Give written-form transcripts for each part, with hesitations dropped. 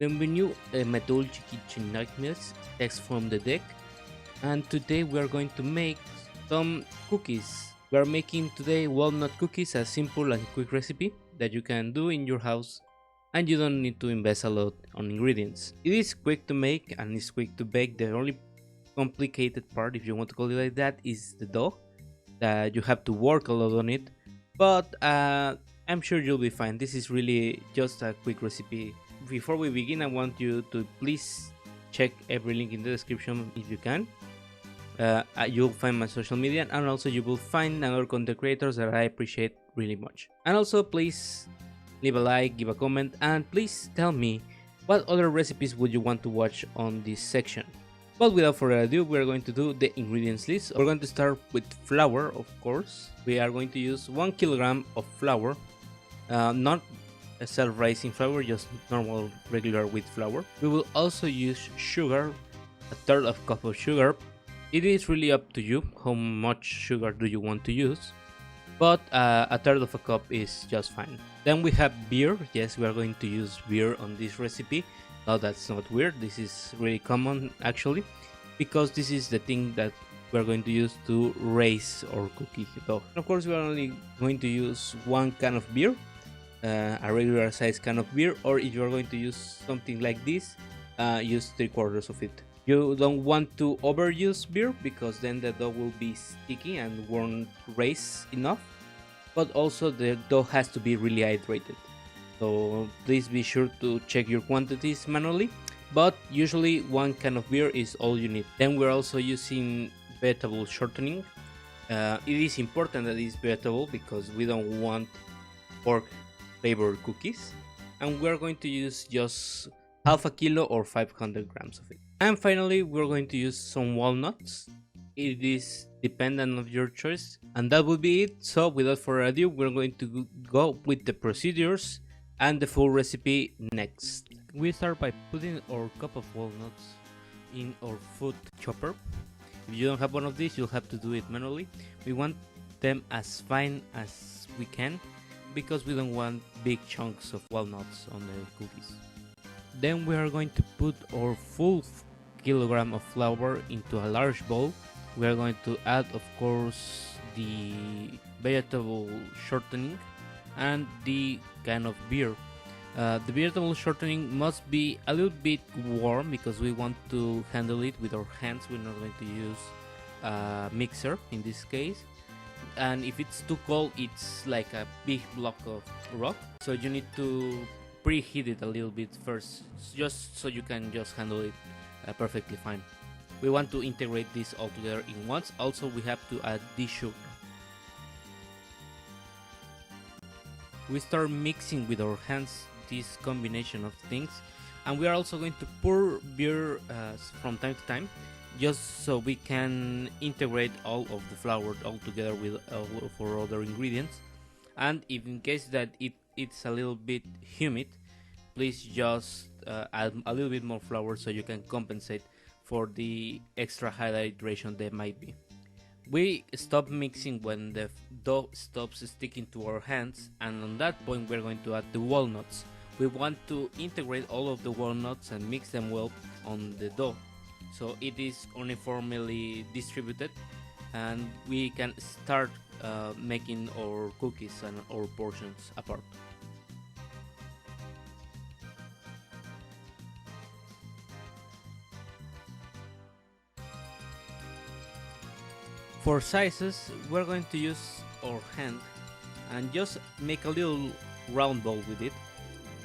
Bienvenue a Madolche Kitchen Knightmares, text from the deck, and today we are going to make some cookies. We are making today walnut cookies, a simple and quick recipe that you can do in your house and you don't need to invest a lot on ingredients. It is quick to make and it's quick to bake. The only complicated part, if you want to call it like that, is the dough, that you have to work a lot on it, but I'm sure you'll be fine. This is really just a quick recipe. Before we begin, I want you to please check every link in the description if you can. You'll find my social media, and also you will find another content creators that I appreciate really much. And also please leave a like, give a comment, and please tell me what other recipes would you want to watch on this section. But without further ado, we are going to do the ingredients list. We're going to start with flour, of course. We are going to use 1 kilogram of flour, not a self-rising flour, just normal regular wheat flour. We will also use sugar, a third of cup of sugar. It is really up to you how much sugar do you want to use, but a third of a cup is just fine. Then we have beer. Yes, we are going to use beer on this recipe. No, that's not weird. This is really common actually, because this is the thing that we're going to use to raise our cookie dough. Of course, we are only going to use 1 can of beer, a regular size can of beer, or if you are going to use something like this, use 3/4 of it. You don't want to overuse beer because then the dough will be sticky and won't raise enough, but also the dough has to be really hydrated. So please be sure to check your quantities manually, but usually 1 can of beer is all you need. Then we're also using vegetable shortening. It is important that it's vegetable because we don't want pork flavored cookies, and we're going to use just half a kilo or 500 grams of it. And finally, we're going to use some walnuts. It is dependent on your choice, and that will be it. So without further ado, we're going to go with the procedures and the full recipe next. We start by putting our cup of walnuts in our food chopper. If you don't have one of these, you'll have to do it manually. We want them as fine as we can because we don't want big chunks of walnuts on the cookies. Then we are going to put our full kilogram of flour into a large bowl. We are going to add, of course, the vegetable shortening and the can of beer. The vegetable shortening must be a little bit warm because we want to handle it with our hands. We're not going to use a mixer in this case. And if it's too cold, it's like a big block of rock. So you need to preheat it a little bit first, just so you can just handle it perfectly fine. We want to integrate this all together in once. Also, we have to add the sugar. We start mixing with our hands this combination of things, and we are also going to pour beer from time to time, just so we can integrate all of the flour all together with all of our other ingredients. And if in case that it's a little bit humid, please just add a little bit more flour so you can compensate for the extra hydration there might be. We stop mixing when the dough stops sticking to our hands, and on that point we're going to add the walnuts. We want to integrate all of the walnuts and mix them well on the dough, so it is uniformly distributed, and we can start making our cookies and our portions apart. For sizes, we're going to use our hand and just make a little round ball with it,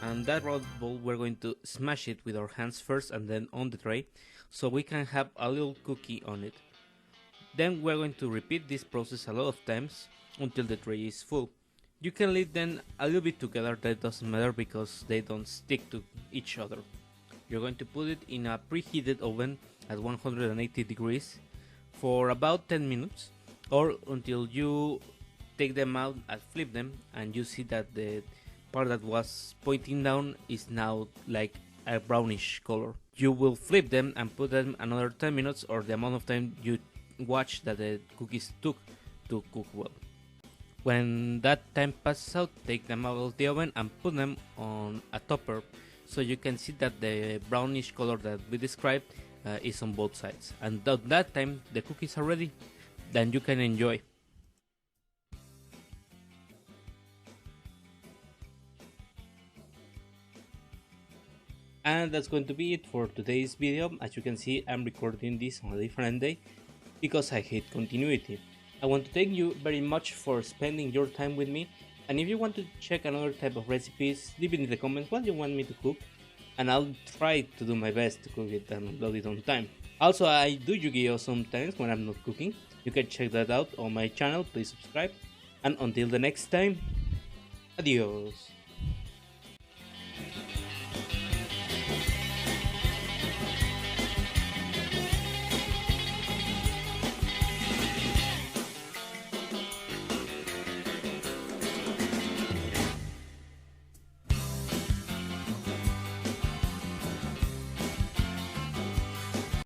and that round ball we're going to smash it with our hands first and then on the tray, so we can have a little cookie on it. Then we're going to repeat this process a lot of times until the tray is full. You can leave them a little bit together, that doesn't matter because they don't stick to each other. You're going to put it in a preheated oven at 180 degrees for about 10 minutes, or until you take them out and flip them and you see that the part that was pointing down is now like a brownish color. You will flip them and put them another 10 minutes, or the amount of time you watch that the cookies took to cook well. When that time passes out, take them out of the oven and put them on a topper. so you can see that the brownish color that we described is on both sides, and that time the cookies are ready, then you can enjoy. And that's going to be it for today's video. As you can see, I'm recording this on a different day because I hate continuity. I want to thank you very much for spending your time with me, and if you want to check another type of recipes, leave it in the comments what you want me to cook, and I'll try to do my best to cook it and upload it on time. Also, I do Yu-Gi-Oh sometimes when I'm not cooking. You can check that out on my channel, please subscribe, and until the next time, adios.